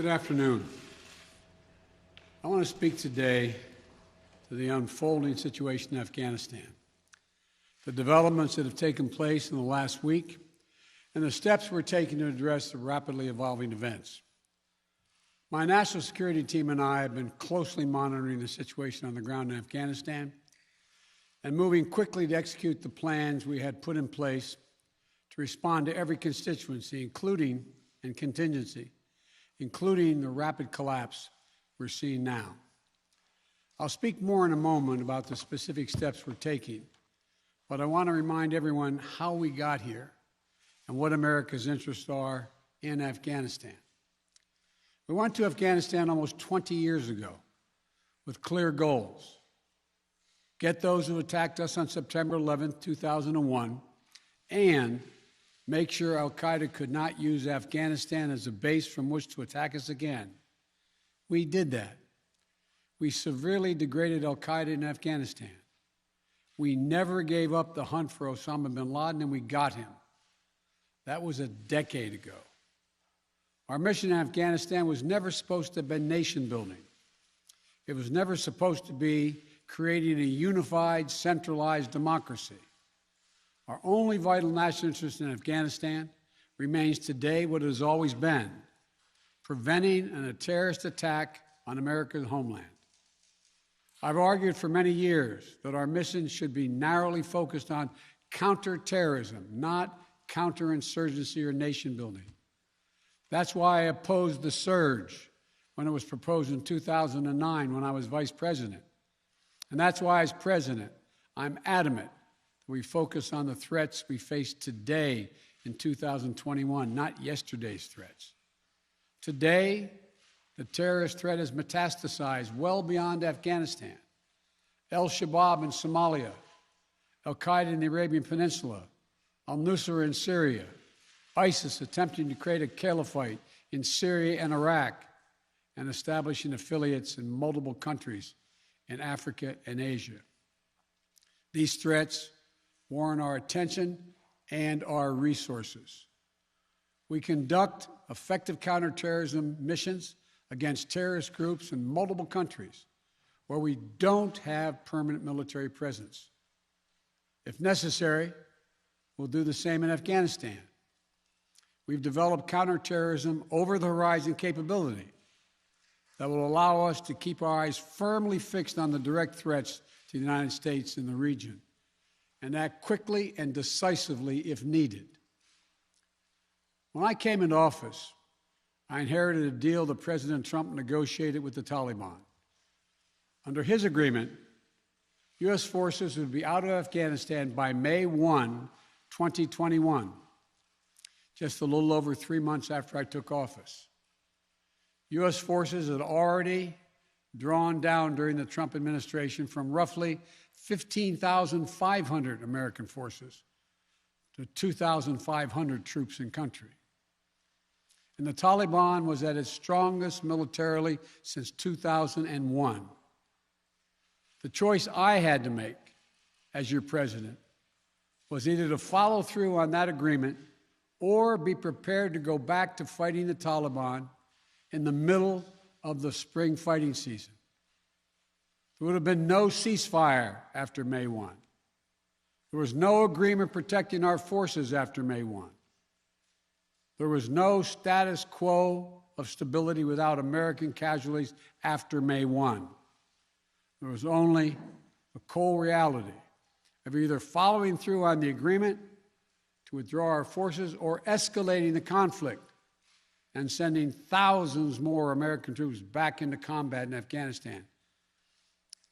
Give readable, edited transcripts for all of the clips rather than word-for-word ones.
Good afternoon. I want to speak today to the unfolding situation in Afghanistan, the developments that have taken place in the last week, and the steps we're taking to address the rapidly evolving events. My national security team and I have been closely monitoring the situation on the ground in Afghanistan and moving quickly to execute the plans we had put in place to respond to every constituency, including the rapid collapse we're seeing now. I'll speak more in a moment about the specific steps we're taking, but I want to remind everyone how we got here and what America's interests are in Afghanistan. We went to Afghanistan almost 20 years ago with clear goals. Get those who attacked us on September 11, 2001, and make sure al-Qaeda could not use Afghanistan as a base from which to attack us again. We did that. We severely degraded al-Qaeda in Afghanistan. We never gave up the hunt for Osama bin Laden, and we got him. That was a decade ago. Our mission in Afghanistan was never supposed to have been nation building. It was never supposed to be creating a unified, centralized democracy. Our only vital national interest in Afghanistan remains today what it has always been: preventing a terrorist attack on America's homeland. I've argued for many years that our mission should be narrowly focused on counterterrorism, not counterinsurgency or nation building. That's why I opposed the surge when it was proposed in 2009 when I was vice president. And that's why, as president, I'm adamant that we focus on the threats we face today in 2021, not yesterday's threats. Today, the terrorist threat has metastasized well beyond Afghanistan. Al-Shabaab in Somalia, al-Qaeda in the Arabian Peninsula, al-Nusra in Syria, ISIS attempting to create a caliphate in Syria and Iraq, and establishing affiliates in multiple countries in Africa and Asia. These threats warrant our attention and our resources. We conduct effective counterterrorism missions against terrorist groups in multiple countries where we don't have permanent military presence. If necessary, we'll do the same in Afghanistan. We've developed counterterrorism over-the-horizon capability that will allow us to keep our eyes firmly fixed on the direct threats to the United States in the region and act quickly and decisively if needed. When I came into office, I inherited a deal that President Trump negotiated with the Taliban. Under his agreement, U.S. forces would be out of Afghanistan by May 1, 2021, just a little over 3 months after I took office. U.S. forces had already drawn down during the Trump administration from roughly 15,500 American forces to 2,500 troops in country. And the Taliban was at its strongest militarily since 2001. The choice I had to make as your president was either to follow through on that agreement or be prepared to go back to fighting the Taliban in the middle of the spring fighting season. There would have been no ceasefire after May 1. There was no agreement protecting our forces after May 1. There was no status quo of stability without American casualties after May 1. There was only the cold reality of either following through on the agreement to withdraw our forces or escalating the conflict and sending thousands more American troops back into combat in Afghanistan,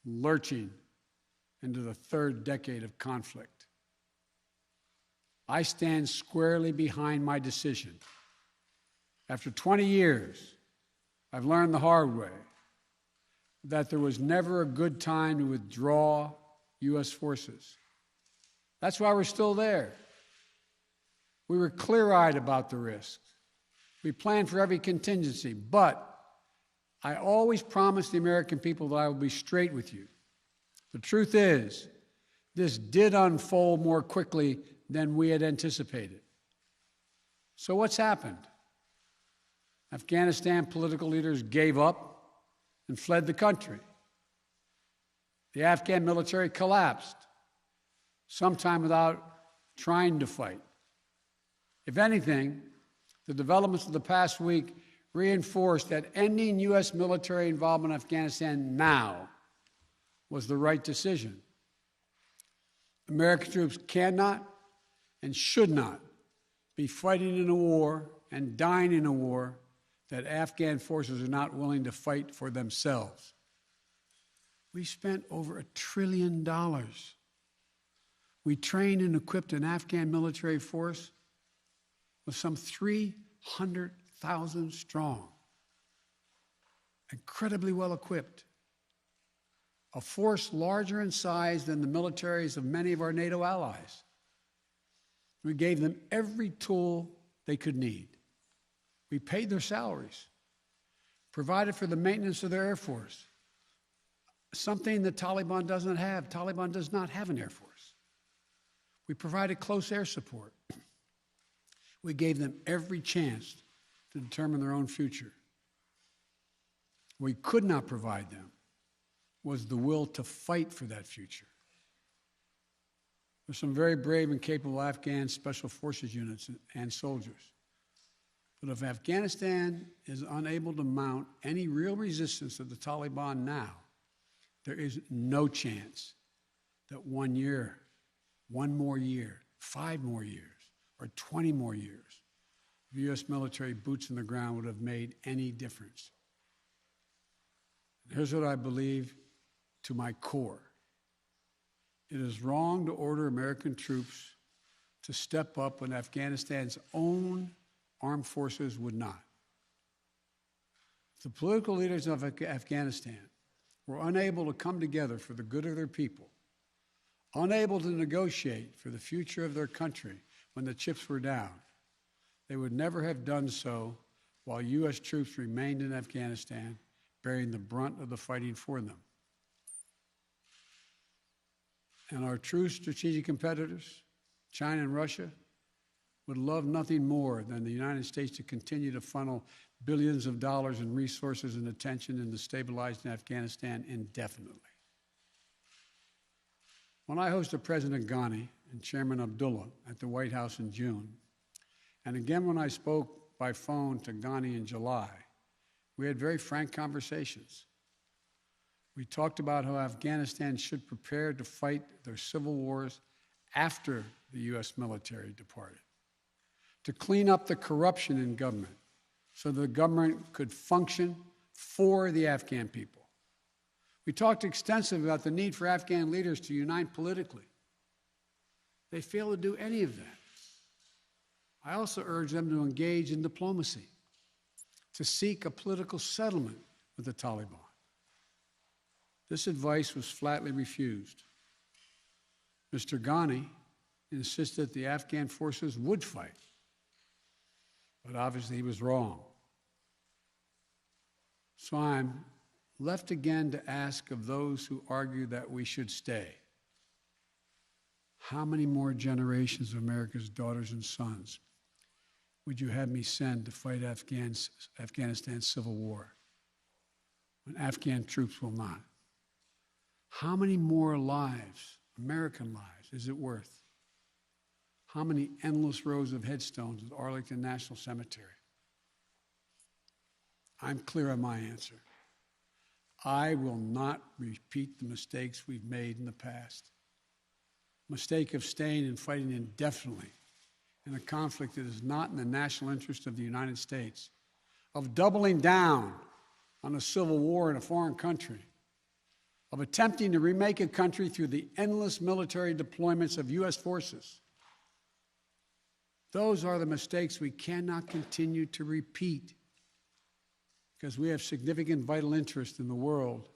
lurching into the third decade of conflict. I stand squarely behind my decision. After 20 years, I've learned the hard way that there was never a good time to withdraw U.S. forces. That's why we're still there. We were clear-eyed about the risks. We planned for every contingency, but I always promised the American people that I would be straight with you. The truth is, this did unfold more quickly than we had anticipated. So what's happened? Afghanistan political leaders gave up and fled the country. The Afghan military collapsed, sometime without trying to fight. If anything, the developments of the past week reinforced that ending U.S. military involvement in Afghanistan now was the right decision. American troops cannot and should not be fighting in a war and dying in a war that Afghan forces are not willing to fight for themselves. We spent over $1 trillion. We trained and equipped an Afghan military force with some 300,000 strong, incredibly well equipped, a force larger in size than the militaries of many of our NATO allies. We gave them every tool they could need. We paid their salaries, provided for the maintenance of their Air Force, something the Taliban doesn't have. Taliban does not have an Air Force. We provided close air support. We gave them every chance to determine their own future. What we could not provide them was the will to fight for that future. There's some very brave and capable Afghan special forces units and soldiers. But if Afghanistan is unable to mount any real resistance to the Taliban now, there is no chance that 1 year, 1 more year, 5 more years, or 20 more years of U.S. military boots on the ground would have made any difference. Here's what I believe to my core. It is wrong to order American troops to step up when Afghanistan's own armed forces would not. The political leaders of Afghanistan were unable to come together for the good of their people, unable to negotiate for the future of their country when the chips were down. They would never have done so while U.S. troops remained in Afghanistan, bearing the brunt of the fighting for them. And our true strategic competitors, China and Russia, would love nothing more than the United States to continue to funnel billions of dollars in resources and attention into stabilizing Afghanistan indefinitely. When I hosted President Ghani and Chairman Abdullah at the White House in June, and again when I spoke by phone to Ghani in July, we had very frank conversations. We talked about how Afghanistan should prepare to fight their civil wars after the U.S. military departed, to clean up the corruption in government so the government could function for the Afghan people. We talked extensively about the need for Afghan leaders to unite politically. They failed to do any of that. I also urged them to engage in diplomacy, to seek a political settlement with the Taliban. This advice was flatly refused. Mr. Ghani insisted the Afghan forces would fight, but obviously he was wrong. So I'm left again to ask of those who argue that we should stay, how many more generations of America's daughters and sons would you have me send to fight Afghanistan's civil war when Afghan troops will not? How many more lives, American lives, is it worth? How many endless rows of headstones at Arlington National Cemetery? I'm clear on my answer. I will not repeat the mistakes we've made in the past. Mistake of staying and fighting indefinitely in a conflict that is not in the national interest of the United States, of doubling down on a civil war in a foreign country, of attempting to remake a country through the endless military deployments of U.S. forces. Those are the mistakes we cannot continue to repeat because we have significant vital interest in the world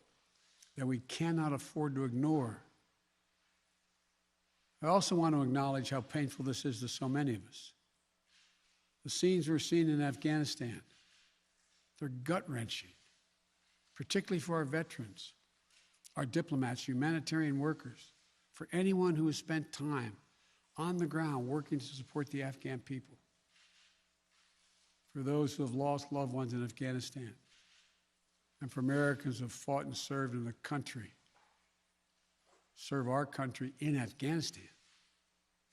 that we cannot afford to ignore. I also want to acknowledge how painful this is to so many of us. The scenes we're seeing in Afghanistan, they're gut-wrenching, particularly for our veterans, our diplomats, humanitarian workers, for anyone who has spent time on the ground working to support the Afghan people. for those who have lost loved ones in Afghanistan, and for Americans who have fought and served in the country, serve our country in Afghanistan.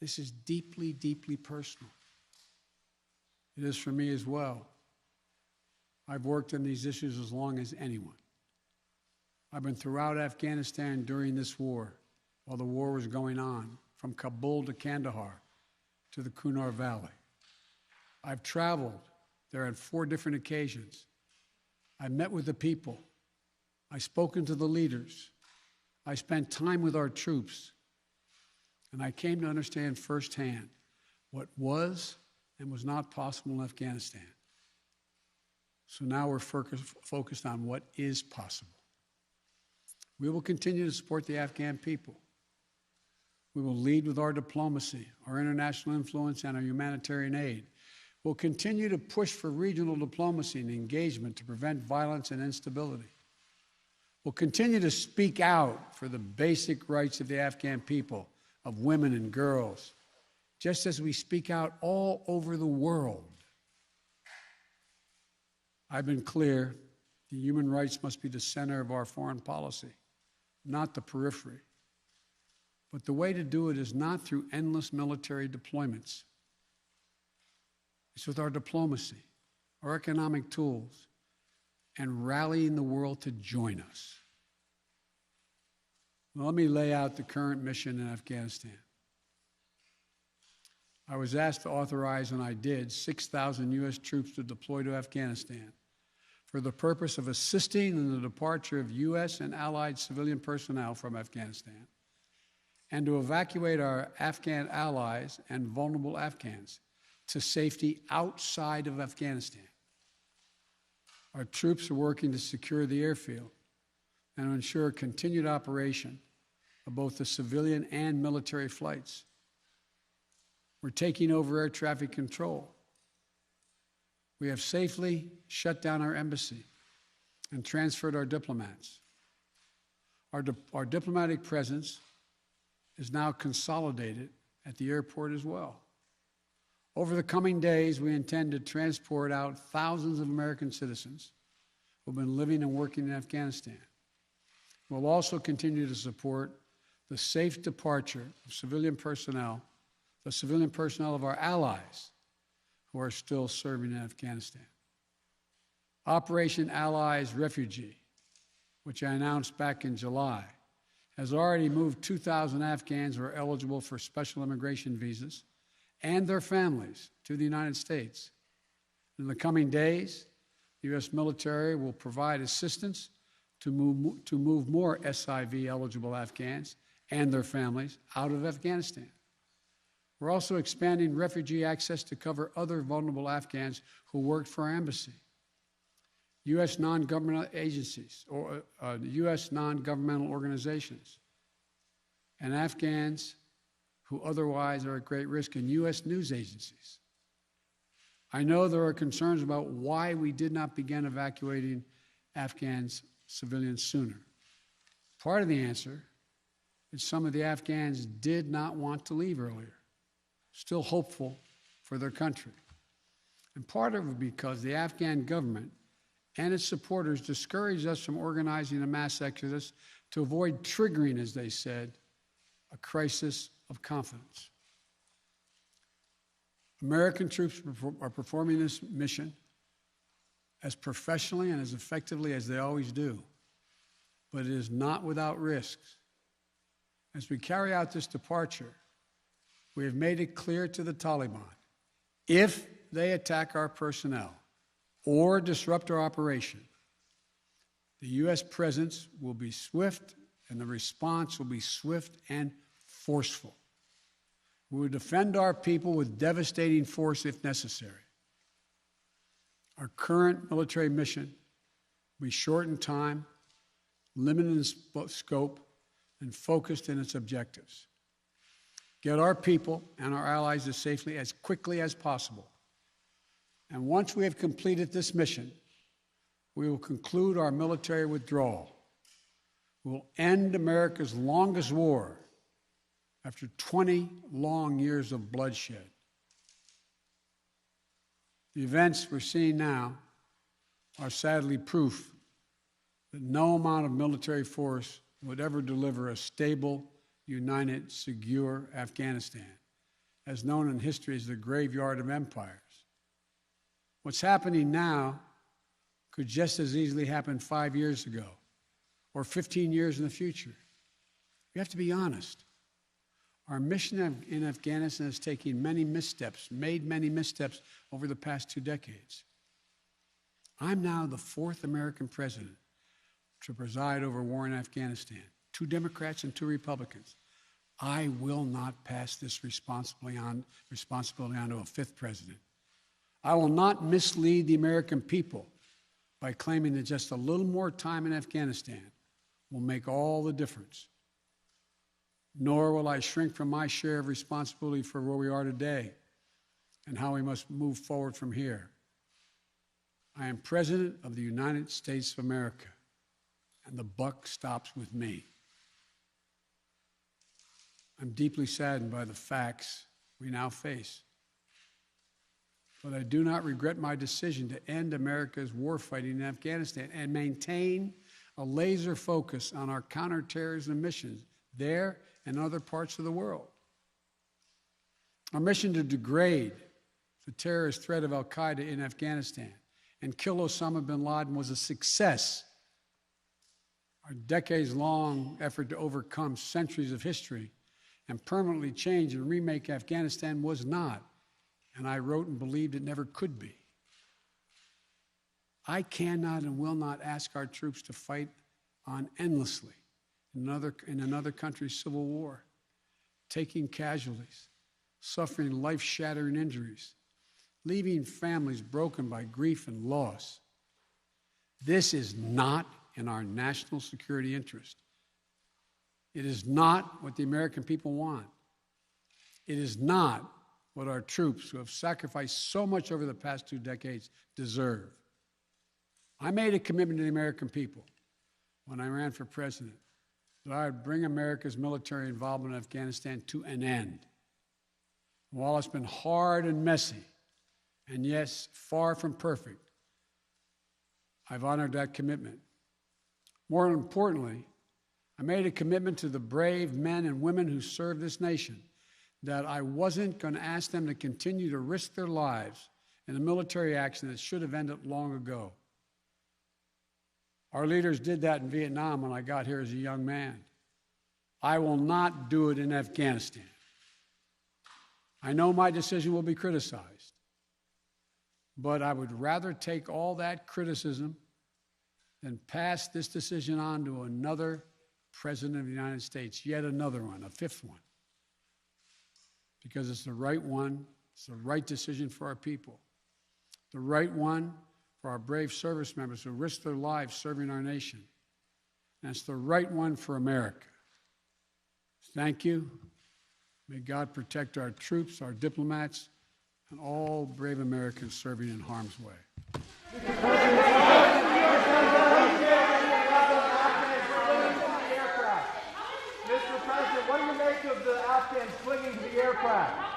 This is deeply, deeply personal. It is for me as well. I've worked on these issues as long as anyone. I've been throughout Afghanistan during this war, while the war was going on, from Kabul to Kandahar to the Kunar Valley. I've traveled there on 4 different occasions. I've met with the people. I've spoken to the leaders. I spent time with our troops. And I came to understand firsthand what was and was not possible in Afghanistan. So now we're focused on what is possible. We will continue to support the Afghan people. We will lead with our diplomacy, our international influence, and our humanitarian aid. We'll continue to push for regional diplomacy and engagement to prevent violence and instability. We'll continue to speak out for the basic rights of the Afghan people, of women and girls, just as we speak out all over the world. I've been clear, the human rights must be the center of our foreign policy, not the periphery. But the way to do it is not through endless military deployments. It's with our diplomacy, our economic tools, and rallying the world to join us. Well, let me lay out the current mission in Afghanistan. I was asked to authorize, and I did, 6,000 U.S. troops to deploy to Afghanistan for the purpose of assisting in the departure of U.S. and allied civilian personnel from Afghanistan, and to evacuate our Afghan allies and vulnerable Afghans to safety outside of Afghanistan. Our troops are working to secure the airfield and to ensure continued operation of both the civilian and military flights. We're taking over air traffic control. We have safely shut down our embassy and transferred our diplomats. Our diplomatic presence is now consolidated at the airport as well. Over the coming days, we intend to transport out thousands of American citizens who have been living and working in Afghanistan. We'll also continue to support the safe departure of civilian personnel, the civilian personnel of our allies who are still serving in Afghanistan. Operation Allies Refugee, which I announced back in July, has already moved 2,000 Afghans who are eligible for special immigration visas and their families to the United States. In the coming days, the U.S. military will provide assistance to move more SIV-eligible Afghans and their families out of Afghanistan. We're also expanding refugee access to cover other vulnerable Afghans who worked for our embassy. U.S. non-governmental agencies or U.S. non-governmental organizations and Afghans who otherwise are at great risk, and U.S. news agencies. I know there are concerns about why we did not begin evacuating Afghans civilians sooner. Part of the answer is some of the Afghans did not want to leave earlier, still hopeful for their country. And part of it because the Afghan government and its supporters discouraged us from organizing a mass exodus to avoid triggering, as they said, a crisis of confidence. American troops are performing this mission as professionally and as effectively as they always do, but it is not without risks. As we carry out this departure, we have made it clear to the Taliban, if they attack our personnel or disrupt our operation, the U.S. presence will be swift and the response will be swift and forceful. We will defend our people with devastating force if necessary. Our current military mission will be short in time, limited in scope, and focused in its objectives. Get our people and our allies as safely as quickly as possible. And once we have completed this mission, we will conclude our military withdrawal. We will end America's longest war after 20 long years of bloodshed. The events we're seeing now are sadly proof that no amount of military force would ever deliver a stable, united, secure Afghanistan, as known in history as the graveyard of empires. What's happening now could just as easily happen 5 years ago or 15 years in the future. We have to be honest. Our mission in Afghanistan has taken many missteps, made many missteps over the past 2 decades. I'm now the 4th American president to preside over war in Afghanistan, 2 Democrats and 2 Republicans. I will not pass this responsibility on to a 5th president. I will not mislead the American people by claiming that just a little more time in Afghanistan will make all the difference. Nor will I shrink from my share of responsibility for where we are today and how we must move forward from here. I am President of the United States of America, and the buck stops with me. I'm deeply saddened by the facts we now face, but I do not regret my decision to end America's warfighting in Afghanistan and maintain a laser focus on our counterterrorism missions there and other parts of the world. Our mission to degrade the terrorist threat of al-Qaeda in Afghanistan and kill Osama bin Laden was a success. Our decades-long effort to overcome centuries of history and permanently change and remake Afghanistan was not, and I wrote and believed it never could be. I cannot and will not ask our troops to fight on endlessly in another country's civil war, taking casualties, suffering life-shattering injuries, leaving families broken by grief and loss. This is not in our national security interest. It is not what the American people want. It is not what our troops, who have sacrificed so much over the past 2 decades, deserve. I made a commitment to the American people when I ran for president that I would bring America's military involvement in Afghanistan to an end. While it's been hard and messy, and yes, far from perfect, I've honored that commitment. More importantly, I made a commitment to the brave men and women who serve this nation that I wasn't going to ask them to continue to risk their lives in a military action that should have ended long ago. Our leaders did that in Vietnam when I got here as a young man. I will not do it in Afghanistan. I know my decision will be criticized, but I would rather take all that criticism than pass this decision on to another president of the United States, yet another one, a 5th one, because it's the right one, it's the right decision for our people, the right one for our brave service members who risk their lives serving our nation, and it's the right one for America. Thank you. May God protect our troops, our diplomats, and all brave Americans serving in harm's way. Mr. President, what do you make of the Afghans clinging to the aircraft?